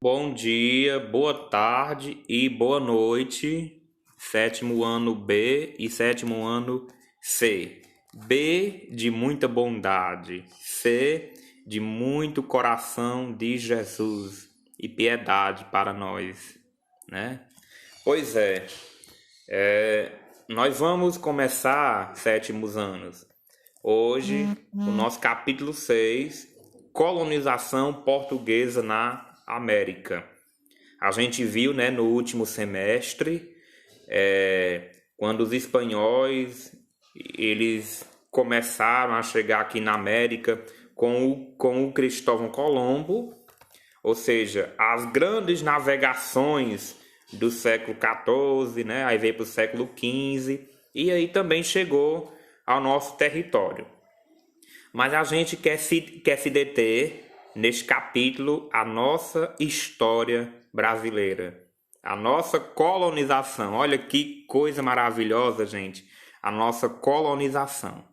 Bom dia, boa tarde e boa noite. Sétimo ano B e sétimo ano C. B de muita bondade, C de muito coração de Jesus e piedade para nós, né? Pois nós vamos começar sétimos anos. Hoje, o nosso capítulo 6, colonização portuguesa na América. A gente viu, né, no último semestre, quando os espanhóis eles começaram a chegar aqui na América com o Cristóvão Colombo, ou seja, as grandes navegações do século XIV, né, aí veio para o século XV, e aí também chegou ao nosso território. Mas a gente quer se deter neste capítulo a nossa história brasileira, a nossa colonização. Olha que coisa maravilhosa, gente, a nossa colonização,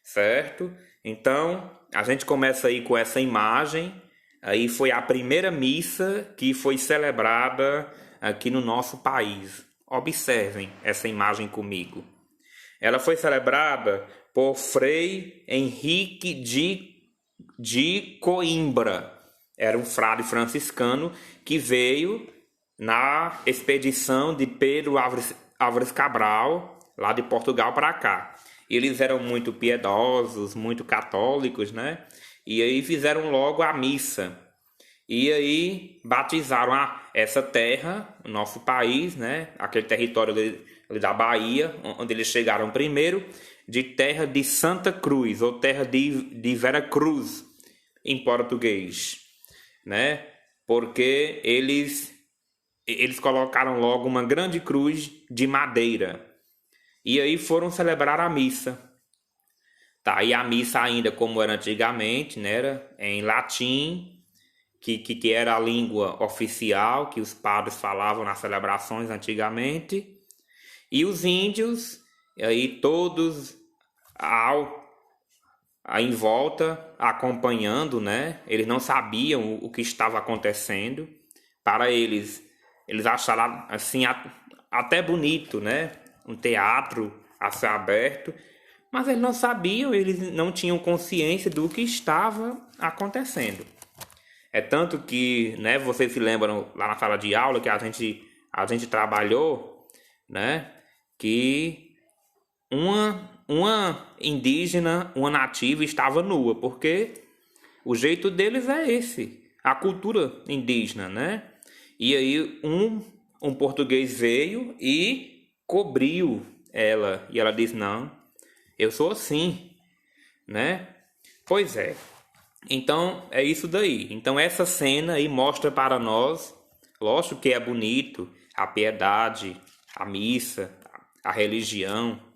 certo? Então, a gente começa aí com essa imagem. Aí foi a primeira missa que foi celebrada aqui no nosso país. Observem essa imagem comigo. Ela foi celebrada por Frei Henrique de Coimbra. Era um frade franciscano que veio na expedição de Pedro Álvares Cabral, lá de Portugal para cá. Eles eram muito piedosos, muito católicos, né? E aí fizeram logo a missa. E aí batizaram essa terra, o nosso país, né? Aquele território ali da Bahia, onde eles chegaram primeiro, de terra de Santa Cruz, ou terra de Vera Cruz, em português, né? Porque eles colocaram logo uma grande cruz de madeira. E aí foram celebrar a missa. Tá, e a missa ainda como era antigamente, né? Era em latim, que era a língua oficial que os padres falavam nas celebrações antigamente, e os índios, aí todos ao, em volta acompanhando, né? Eles não sabiam o que estava acontecendo. Para eles acharam assim até bonito, né? Um teatro a céu aberto, mas eles não sabiam, eles não tinham consciência do que estava acontecendo. É tanto que, né, vocês se lembram lá na sala de aula que a gente trabalhou, né, que uma indígena, uma nativa estava nua, porque o jeito deles é esse, a cultura indígena, né? E aí um português veio e cobriu ela, e ela disse: "Não, eu sou assim", né? Pois é. Então é isso daí. Então essa cena aí mostra para nós, lógico que é bonito, a piedade, a missa, a religião.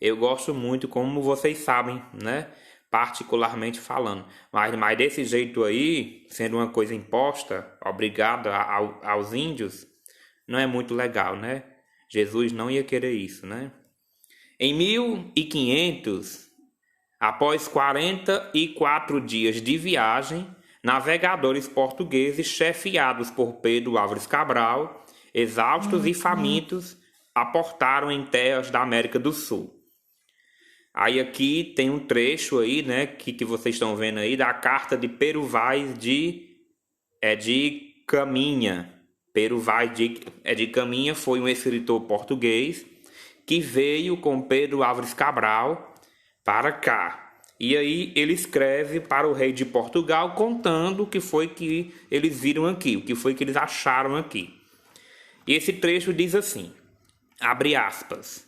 Eu gosto muito, como vocês sabem, né? Particularmente falando. Mas desse jeito aí, sendo uma coisa imposta, obrigada aos índios, não é muito legal, né? Jesus não ia querer isso, né? Em 1500, após 44 dias de viagem, navegadores portugueses, chefiados por Pedro Álvares Cabral, exaustos e famintos, aportaram em terras da América do Sul. Aí aqui tem um trecho aí, né, que vocês estão vendo aí, da carta de Pero Vaz de Caminha. Pero Vaz de Caminha foi um escritor português que veio com Pedro Álvares Cabral para cá. E aí ele escreve para o rei de Portugal contando o que foi que eles viram aqui, o que foi que eles acharam aqui. E esse trecho diz assim, abre aspas: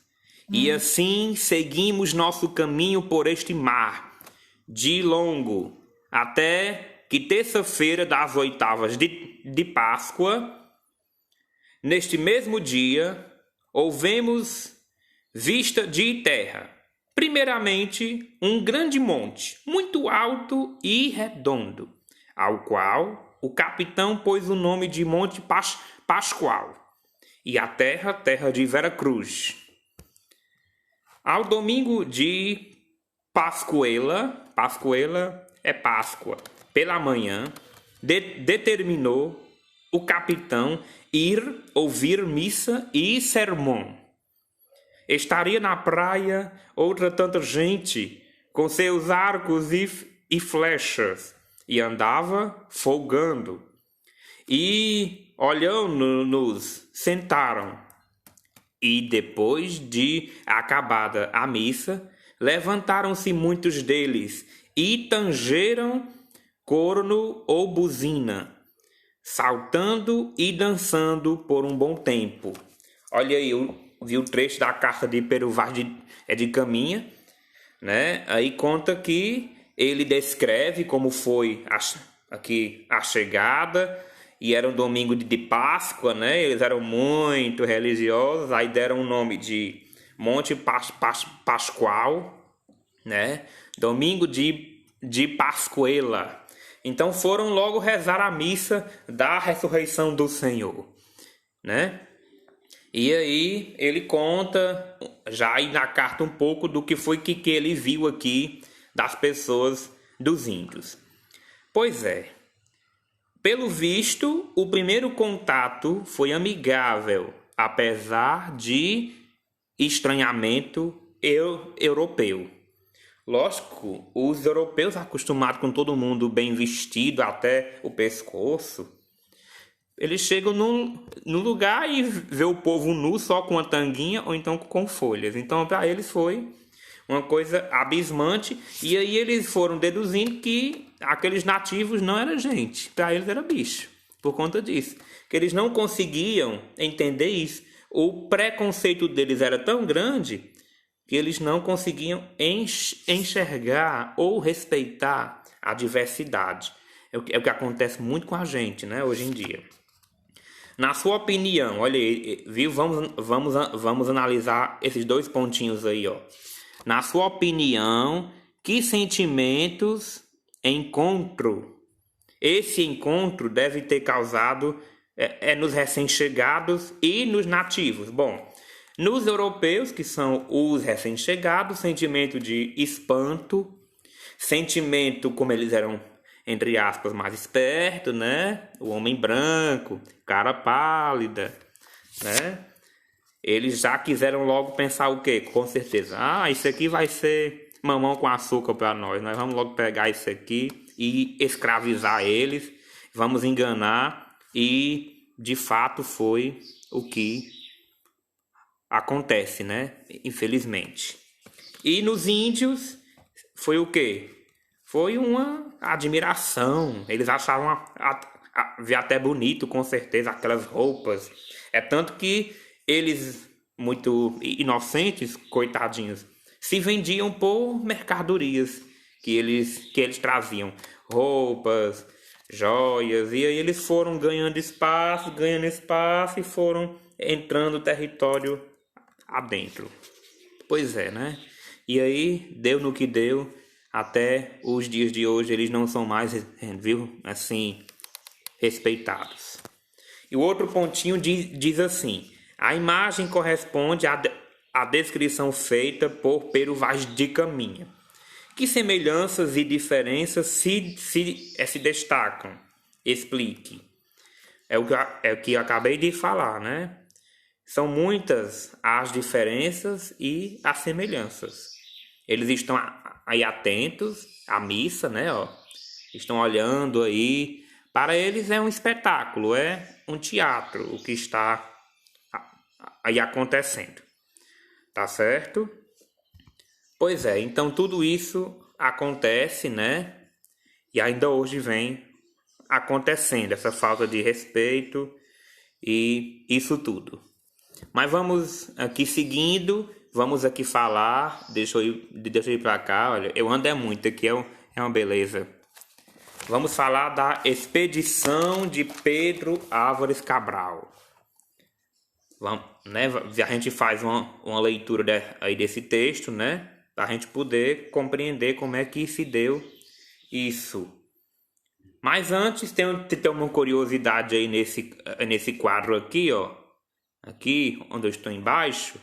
"E assim seguimos nosso caminho por este mar, de longo, até que terça-feira das oitavas de Páscoa, neste mesmo dia, houvemos vista de terra. Primeiramente, um grande monte, muito alto e redondo, ao qual o capitão pôs o nome de Monte Pascoal, e a terra de Vera Cruz. Ao domingo de Pascuela é Páscoa, pela manhã, determinou o capitão ir ouvir missa e sermão. Estaria na praia outra tanta gente com seus arcos e flechas e andava folgando. E olhando-nos, sentaram. E depois de acabada a missa, levantaram-se muitos deles e tangeram corno ou buzina, saltando e dançando por um bom tempo. Olha aí, eu vi o trecho da carta de Pero Vaz de Caminha, né? Aí conta que ele descreve como foi aqui a chegada, e era um domingo de Páscoa, né? Eles eram muito religiosos, aí deram o nome de Monte Pascoal, né? Domingo de Pascuela. Então foram logo rezar a missa da ressurreição do Senhor, né? E aí ele conta, já aí na carta, um pouco do que foi que ele viu aqui das pessoas dos índios. Pois é, pelo visto, o primeiro contato foi amigável, apesar de estranhamento europeu. Lógico, os europeus, acostumados com todo mundo bem vestido até o pescoço, eles chegam no lugar e vê o povo nu só com a tanguinha ou então com folhas. Então, para eles foi uma coisa abismante. E aí eles foram deduzindo que aqueles nativos não eram gente. Para eles era bicho. Por conta disso. Que eles não conseguiam entender isso. O preconceito deles era tão grande que eles não conseguiam enxergar ou respeitar a diversidade. É o que acontece muito com a gente, né, hoje em dia. Na sua opinião, olha aí, viu? Vamos analisar esses dois pontinhos aí, ó. Na sua opinião, que sentimentos esse encontro deve ter causado nos recém-chegados e nos nativos? Bom, nos europeus, que são os recém-chegados, sentimento de espanto, sentimento como eles eram, entre aspas, mais esperto, né? O homem branco, cara pálida, né? Eles já quiseram logo pensar o quê? Com certeza. Isso aqui vai ser mamão com açúcar para nós. Nós vamos logo pegar isso aqui e escravizar eles. Vamos enganar. E, de fato, foi o que acontece, né? Infelizmente. E nos índios, foi o quê? Foi uma admiração. Eles achavam até bonito, com certeza, aquelas roupas. É tanto que eles, muito inocentes, coitadinhos, se vendiam por mercadorias que eles traziam. Roupas, joias. E aí eles foram ganhando espaço e foram entrando território adentro. Pois é, né? E aí, deu no que deu. Até os dias de hoje eles não são mais, viu, assim, respeitados. E o outro pontinho diz assim: a imagem corresponde à descrição feita por Pero Vaz de Caminha. Que semelhanças e diferenças se destacam? Explique. É o que eu acabei de falar, né? São muitas as diferenças e as semelhanças. Eles estão aí atentos à missa, né? Ó, estão olhando aí. Para eles é um espetáculo, é um teatro o que está aí acontecendo. Tá certo? Pois é, então tudo isso acontece, né? E ainda hoje vem acontecendo essa falta de respeito e isso tudo. Mas vamos aqui seguindo, vamos aqui falar, deixa eu ir para cá, olha, eu ando muito, aqui é uma beleza. Vamos falar da expedição de Pedro Álvares Cabral. Vamos, né? A gente faz uma leitura aí desse texto, né? Para a gente poder compreender como é que se deu isso. Mas antes tem uma curiosidade aí nesse quadro aqui, ó. Aqui onde eu estou embaixo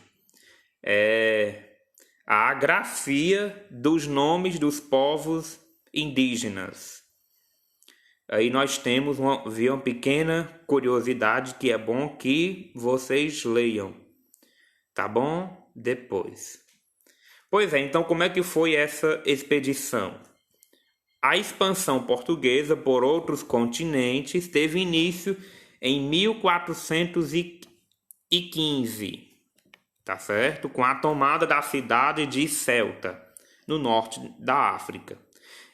é a grafia dos nomes dos povos indígenas. Aí nós temos uma pequena curiosidade que é bom que vocês leiam, tá bom? Depois. Pois é, então como é que foi essa expedição? A expansão portuguesa por outros continentes teve início em 1415, tá certo? Com a tomada da cidade de Ceuta, no norte da África.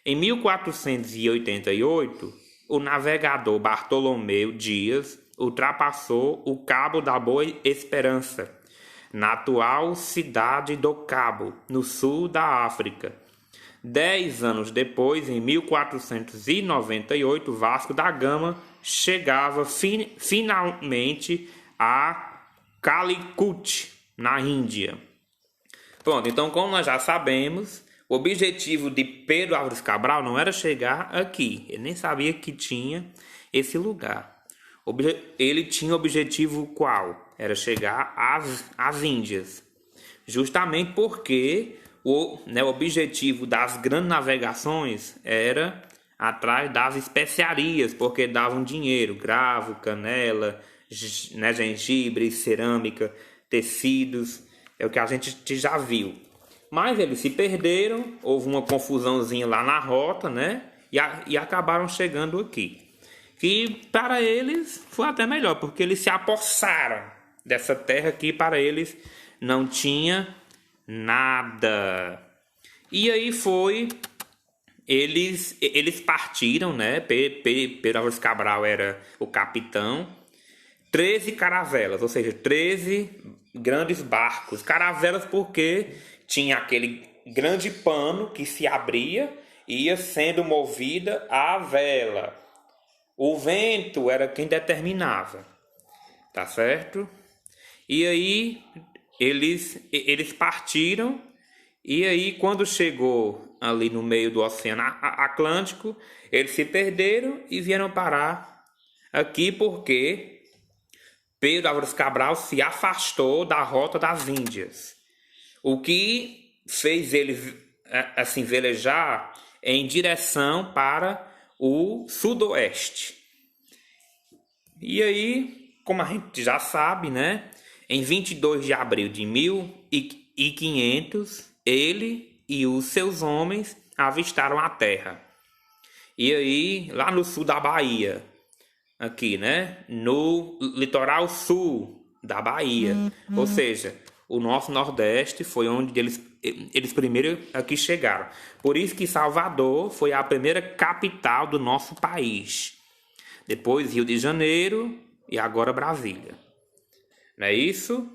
Em 1488, o navegador Bartolomeu Dias ultrapassou o Cabo da Boa Esperança, na atual cidade do Cabo, no sul da África. 10 anos depois, em 1498, Vasco da Gama chegava finalmente a Calicut, na Índia. Pronto, então como nós já sabemos, o objetivo de Pedro Álvares Cabral não era chegar aqui. Ele nem sabia que tinha esse lugar. Ele tinha o objetivo qual? Era chegar às Índias. Justamente porque o objetivo das grandes navegações era atrás das especiarias, porque davam dinheiro, cravo, canela, gengibre, cerâmica, tecidos, é o que a gente já viu. Mas eles se perderam, houve uma confusãozinha lá na rota, né? E acabaram chegando aqui. Que para eles foi até melhor, porque eles se apossaram dessa terra que para eles não tinha nada. E aí eles partiram, né? Pedro Álvares Cabral era o capitão. 13 caravelas, ou seja, 13 grandes barcos. Caravelas porque tinha aquele grande pano que se abria e ia sendo movida a vela. O vento era quem determinava, tá certo? E aí eles partiram, e aí quando chegou ali no meio do Oceano Atlântico, eles se perderam e vieram parar aqui porque Pedro Álvares Cabral se afastou da rota das Índias, o que fez eles assim velejar em direção para o sudoeste. E aí, como a gente já sabe, né? Em 22 de abril de 1500, ele e os seus homens avistaram a terra. E aí, lá no sul da Bahia, aqui, né? No litoral sul da Bahia. Ou seja, o nosso Nordeste foi onde eles primeiro aqui chegaram. Por isso que Salvador foi a primeira capital do nosso país. Depois Rio de Janeiro e agora Brasília. Não é isso?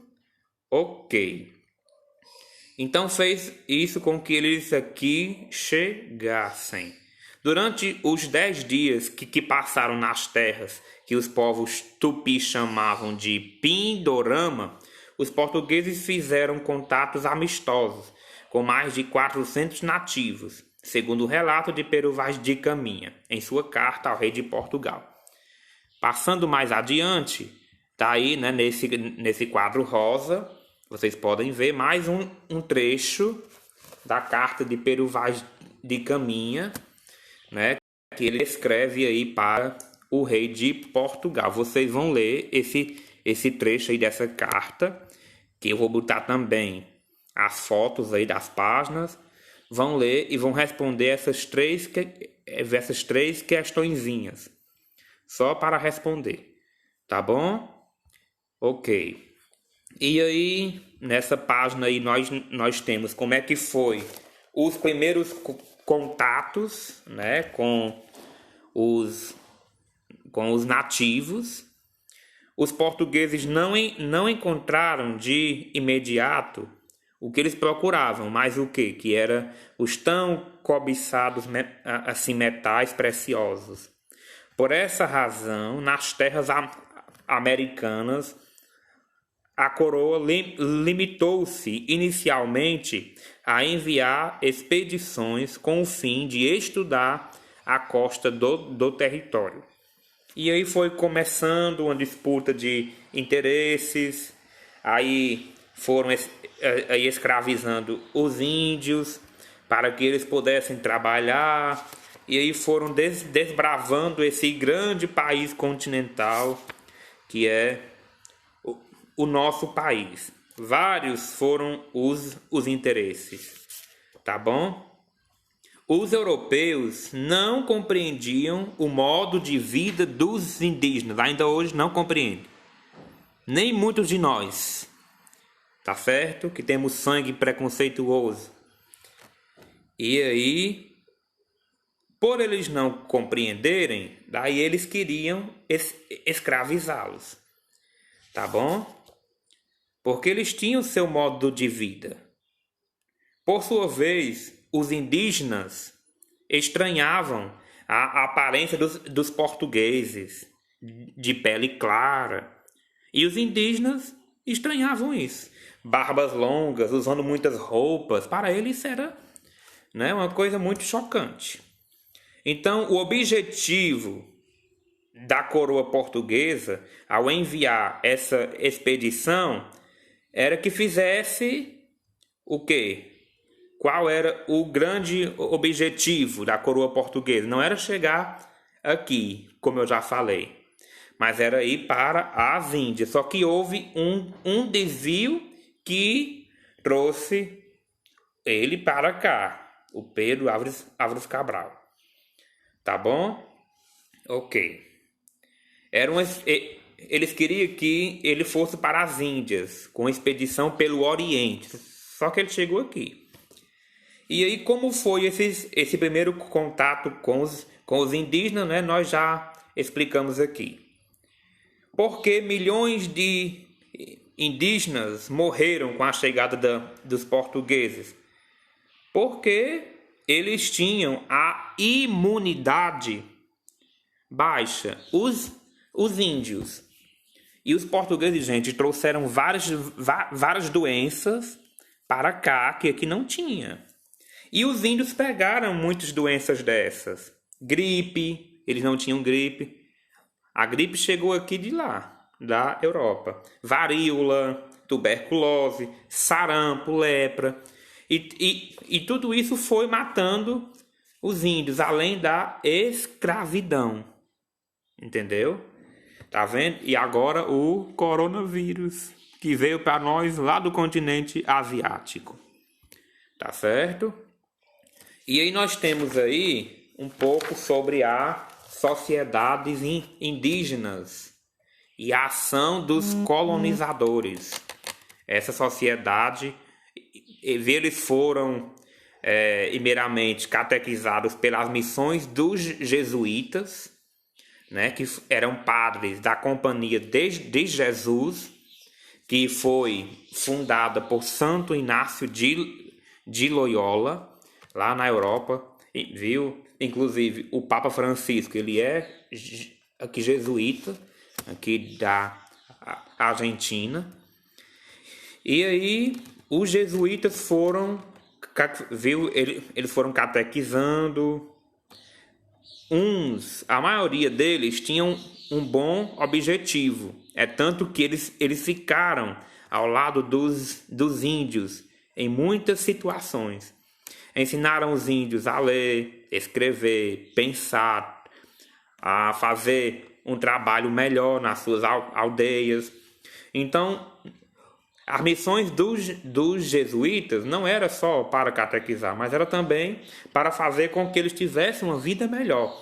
Ok. Então fez isso com que eles aqui chegassem. Durante os 10 dias que passaram nas terras que os povos tupi chamavam de Pindorama, os portugueses fizeram contatos amistosos com mais de 400 nativos, segundo o relato de Pero Vaz de Caminha, em sua carta ao rei de Portugal. Passando mais adiante, tá aí, né, nesse quadro rosa, vocês podem ver mais um trecho da carta de Pero Vaz de Caminha, né, que ele escreve aí para o rei de Portugal. Vocês vão ler esse trecho aí dessa carta, que eu vou botar também as fotos aí das páginas. Vão ler e vão responder essas três questõezinhas. Só para responder. Tá bom? Ok. E aí, nessa página aí, nós temos como é que foi os primeiros contatos, né, com os nativos. Os portugueses não encontraram de imediato o que eles procuravam, mas o quê? Que era os tão cobiçados assim, metais preciosos. Por essa razão, nas terras americanas, a coroa limitou-se inicialmente a enviar expedições com o fim de estudar a costa do território. E aí foi começando uma disputa de interesses, aí foram escravizando os índios para que eles pudessem trabalhar e aí foram desbravando esse grande país continental que é o nosso país. Vários foram os interesses, tá bom? Os europeus não compreendiam o modo de vida dos indígenas, ainda hoje não compreendem. Nem muitos de nós, tá certo? Que temos sangue preconceituoso. E aí, por eles não compreenderem, daí eles queriam escravizá-los, tá bom? Porque eles tinham seu modo de vida. Por sua vez, os indígenas estranhavam a aparência dos portugueses, de pele clara. E os indígenas estranhavam isso. Barbas longas, usando muitas roupas. Para eles isso era, né, uma coisa muito chocante. Então, o objetivo da coroa portuguesa, ao enviar essa expedição, era que fizesse o quê? Qual era o grande objetivo da coroa portuguesa? Não era chegar aqui, como eu já falei, mas era ir para as Índias. Só que houve um desvio que trouxe ele para cá, o Pedro Álvares Cabral. Tá bom? Ok. Eles queriam que ele fosse para as Índias, com expedição pelo Oriente. Só que ele chegou aqui. E aí, como foi esse primeiro contato com os indígenas, né? Nós já explicamos aqui. Porque milhões de indígenas morreram com a chegada dos portugueses? Porque eles tinham a imunidade baixa. Os índios e os portugueses, gente, trouxeram várias doenças para cá que aqui não tinha. E os índios pegaram muitas doenças dessas. Gripe, eles não tinham gripe. A gripe chegou aqui de lá, da Europa. Varíola, tuberculose, sarampo, lepra. E tudo isso foi matando os índios, além da escravidão. Entendeu? Tá vendo? E agora o coronavírus, que veio para nós lá do continente asiático. Tá certo? E aí nós temos aí um pouco sobre as sociedades indígenas e a ação dos colonizadores. Essa sociedade, eles foram primeiramente catequizados pelas missões dos jesuítas, né, que eram padres da Companhia de Jesus, que foi fundada por Santo Inácio de Loyola, lá na Europa, viu? Inclusive o Papa Francisco, ele é aqui jesuíta, aqui da Argentina. E aí os jesuítas foram, viu? Eles foram catequizando. A maioria deles tinham um bom objetivo. É tanto que eles ficaram ao lado dos índios em muitas situações. Ensinaram os índios a ler, escrever, pensar, a fazer um trabalho melhor nas suas aldeias. Então, as missões dos jesuítas não era só para catequizar, mas era também para fazer com que eles tivessem uma vida melhor.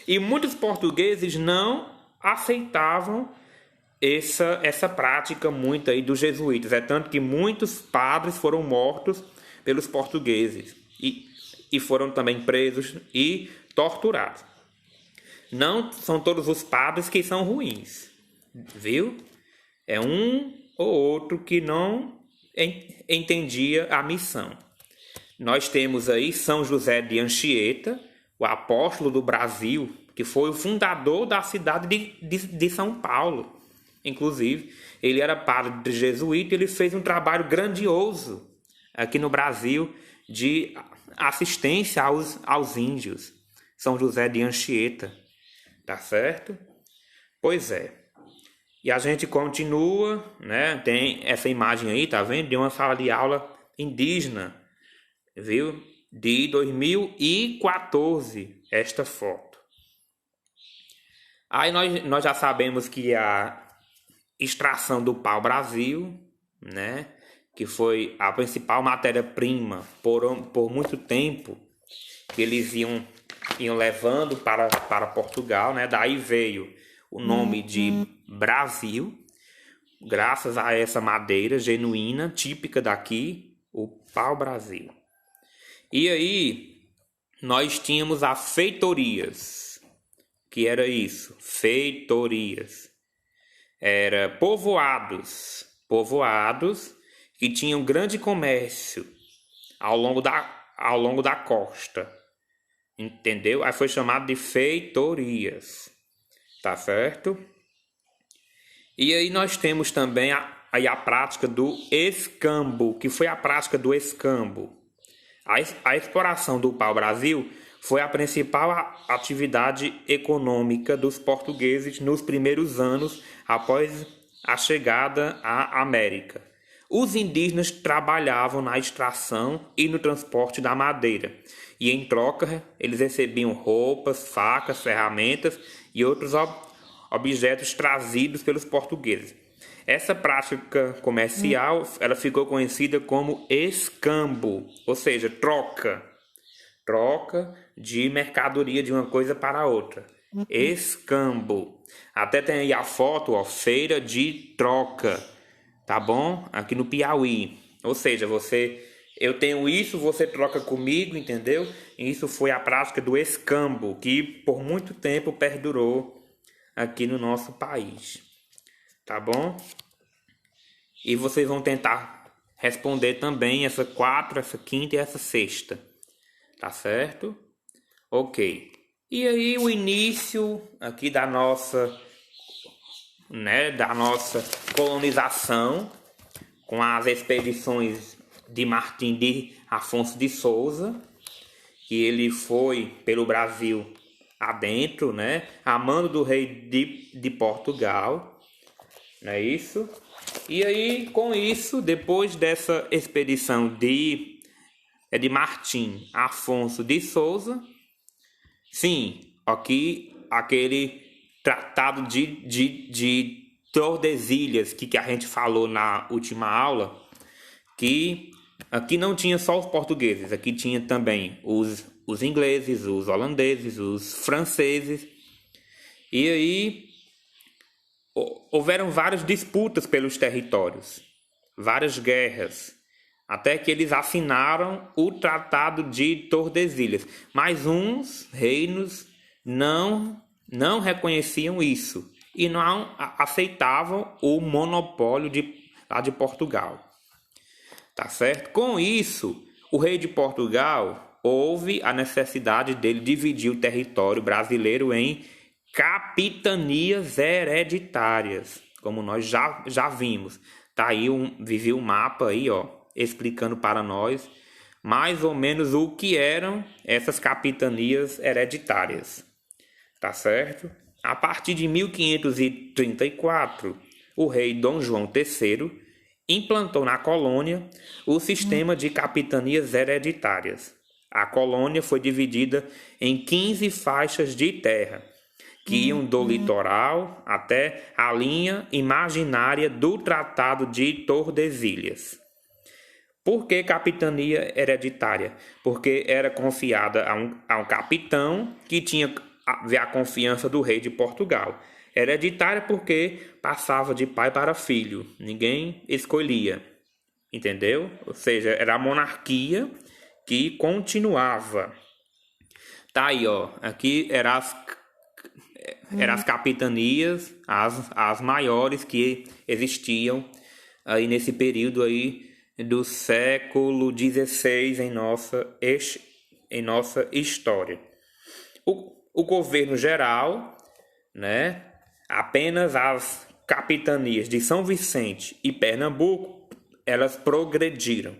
E muitos portugueses não aceitavam essa prática muito aí dos jesuítas. É tanto que muitos padres foram mortos pelos portugueses e foram também presos e torturados. Não são todos os padres que são ruins, viu? É um ou outro que não entendia a missão. Nós temos aí São José de Anchieta, o apóstolo do Brasil, que foi o fundador da cidade de São Paulo. Inclusive, ele era padre jesuíta e ele fez um trabalho grandioso aqui no Brasil de assistência aos índios. São José de Anchieta, tá certo? Pois é. E a gente continua, né? Tem essa imagem aí, tá vendo? De uma sala de aula indígena, viu? De 2014. esta foto. Aí nós já sabemos que a extração do pau-brasil, né, que foi a principal matéria-prima por muito tempo, que eles iam levando para Portugal, né, daí veio o nome de Brasil, graças a essa madeira genuína, típica daqui, o pau-brasil. E aí nós tínhamos as feitorias, que era isso, feitorias. Era povoados que tinham grande comércio ao longo da costa, entendeu? Aí foi chamado de feitorias, tá certo? E aí nós temos também a prática do escambo, que foi a prática do escambo. A exploração do pau-brasil foi a principal atividade econômica dos portugueses nos primeiros anos após a chegada à América. Os indígenas trabalhavam na extração e no transporte da madeira, e em troca eles recebiam roupas, facas, ferramentas e outros objetos trazidos pelos portugueses. Essa prática comercial ela ficou conhecida como escambo, ou seja, troca de mercadoria de uma coisa para outra. Escambo. Até tem aí a foto, ó, feira de troca, tá bom? Aqui no Piauí. Ou seja, eu tenho isso, você troca comigo, entendeu? E isso foi a prática do escambo, que por muito tempo perdurou aqui no nosso país. Tá bom? E vocês vão tentar responder também essa 4, essa 5ª e essa 6ª. Tá certo? Ok. E aí o início aqui da nossa colonização com as expedições de Martim de Afonso de Souza, que ele foi pelo Brasil adentro, né? A mando do rei de Portugal, não é isso? E aí, com isso, depois dessa expedição de Martim Afonso de Souza, sim, aqui aquele tratado de Tordesilhas que a gente falou na última aula, que aqui não tinha só os portugueses, aqui tinha também os ingleses, os holandeses, os franceses. E aí houveram várias disputas pelos territórios, várias guerras, até que eles assinaram o Tratado de Tordesilhas. Mas uns reinos não reconheciam isso e não aceitavam o monopólio lá de Portugal. Tá certo? Com isso, o rei de Portugal houve a necessidade dele dividir o território brasileiro em capitanias hereditárias, como nós já vimos. Tá aí vivi um mapa aí, ó, explicando para nós mais ou menos o que eram essas capitanias hereditárias. Tá certo? A partir de 1534, o rei Dom João III implantou na colônia o sistema de capitanias hereditárias. A colônia foi dividida em 15 faixas de terra, que iam do litoral até a linha imaginária do Tratado de Tordesilhas. Por que capitania hereditária? Porque era confiada a um capitão que tinha a confiança do rei de Portugal. Hereditária porque passava de pai para filho, ninguém escolhia, entendeu? Ou seja, era a monarquia que continuava. Tá aí, ó, aqui eram as capitanias, as maiores que existiam aí nesse período aí do século XVI em nossa história. O governo geral, né? Apenas as capitanias de São Vicente e Pernambuco, elas progrediram.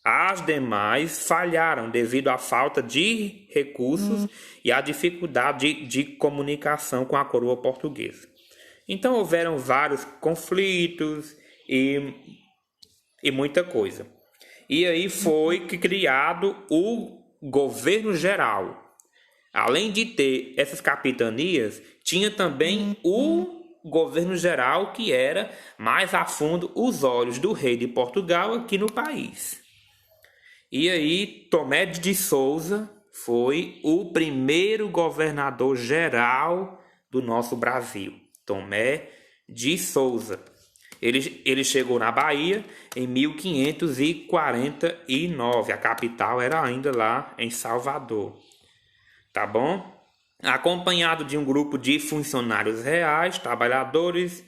As demais falharam devido à falta de recursos e à dificuldade de comunicação com a coroa portuguesa. Então houveram vários conflitos e muita coisa. E aí foi criado o governo geral. Além de ter essas capitanias, tinha também o governo geral, que era mais a fundo os olhos do rei de Portugal aqui no país. E aí, Tomé de Souza foi o primeiro governador geral do nosso Brasil. Tomé de Souza. Ele chegou na Bahia em 1549. A capital era ainda lá em Salvador. Tá bom? Acompanhado de um grupo de funcionários reais, trabalhadores,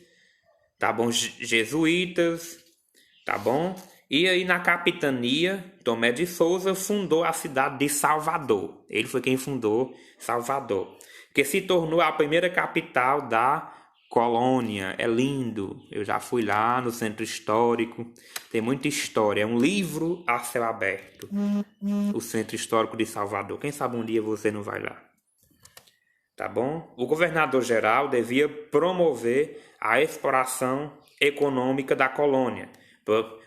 tá bom? Jesuítas, tá bom? E aí na capitania, Tomé de Souza fundou a cidade de Salvador. Ele foi quem fundou Salvador, que se tornou a primeira capital da colônia. É lindo. Eu já fui lá no centro histórico. Tem muita história. É um livro a céu aberto. O centro histórico de Salvador. Quem sabe um dia você não vai lá. Tá bom? O governador-geral devia promover a exploração econômica da colônia,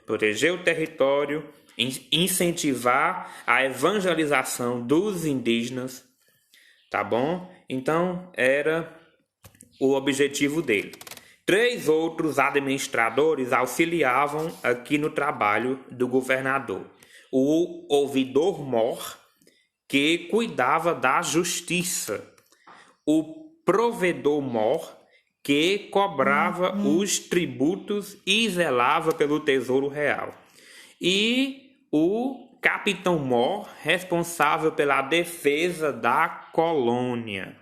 proteger o território, incentivar a evangelização dos indígenas. Tá bom? Então, era o objetivo dele. 3 outros administradores auxiliavam aqui no trabalho do governador. O ouvidor-mor, que cuidava da justiça. O provedor-mor, que cobrava os tributos e zelava pelo tesouro real. E o capitão-mor, responsável pela defesa da colônia.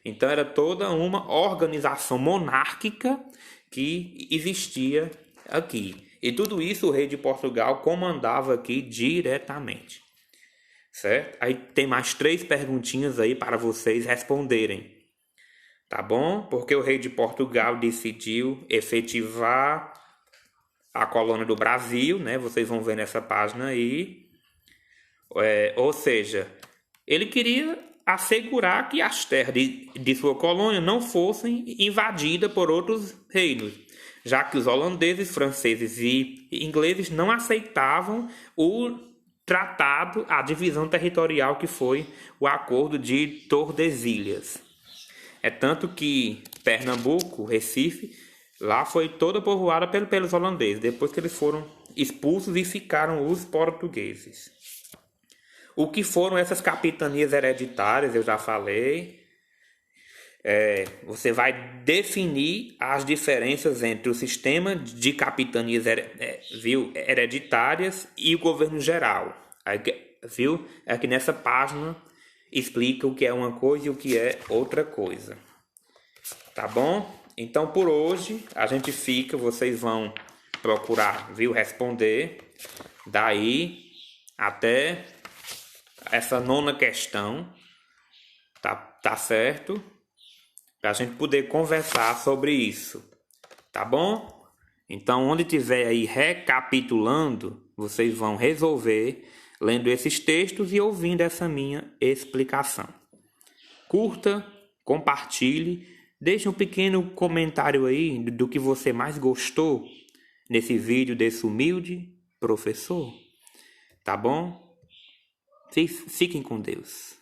Então era toda uma organização monárquica que existia aqui. E tudo isso o rei de Portugal comandava aqui diretamente. Certo? Aí tem mais 3 perguntinhas aí para vocês responderem. Tá bom? Porque o rei de Portugal decidiu efetivar a colônia do Brasil, né? Vocês vão ver nessa página aí. Ou seja, ele queria assegurar que as terras de sua colônia não fossem invadidas por outros reinos, já que os holandeses, franceses e ingleses não aceitavam o tratado, a divisão territorial que foi o Acordo de Tordesilhas. É tanto que Pernambuco, Recife, lá foi toda povoada pelos holandeses, depois que eles foram expulsos e ficaram os portugueses. O que foram essas capitanias hereditárias, eu já falei. Você vai definir as diferenças entre o sistema de capitanias hereditárias e o governo geral. Viu? Aqui nessa página explica o que é uma coisa e o que é outra coisa. Tá bom? Então por hoje a gente fica, vocês vão procurar, viu, responder daí até essa 9ª questão, tá certo? Para a gente poder conversar sobre isso, tá bom? Então, onde tiver aí recapitulando, vocês vão resolver lendo esses textos e ouvindo essa minha explicação. Curta, compartilhe, deixe um pequeno comentário aí do que você mais gostou nesse vídeo desse humilde professor, tá bom? Fiquem com Deus.